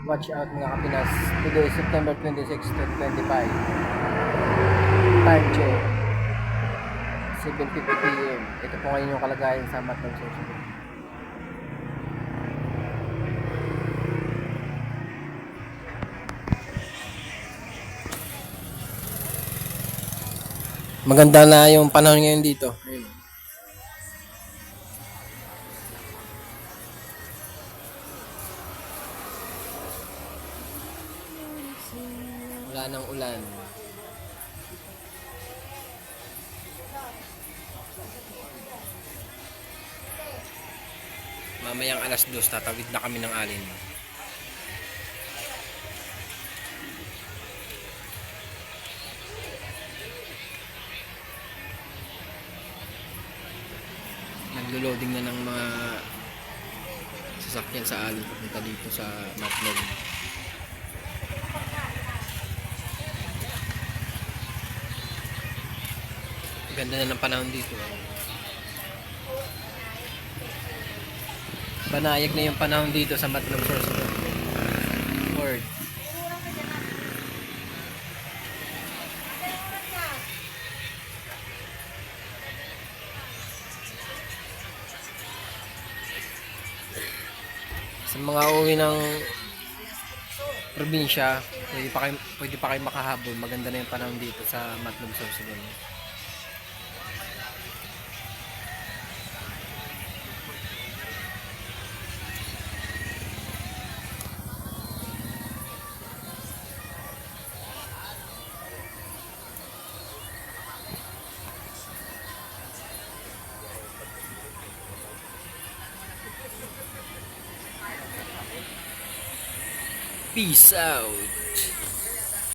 Watch out mga kapinas. Today, September 26, 2025. Time check. 7:50 PM. Ito po ngayon yung kalagayan sa Matnog Sorsogon. Maganda na yung panahon ngayon dito. Ayun. Wala nang ulan. Mamayang alas 2, tatawid na kami ng alin. Naglo-loading na ng mga sasakyan sa alin papunta dito sa Matnog. Ganda na ng panahon dito. Banayag na yung panahon dito sa Matnog Sorsogon. Word. Sa mga uwi ng probinsya, pwede pa kayo makahabol. Maganda na yung panahon dito sa Matnog Sorsogon. Peace out.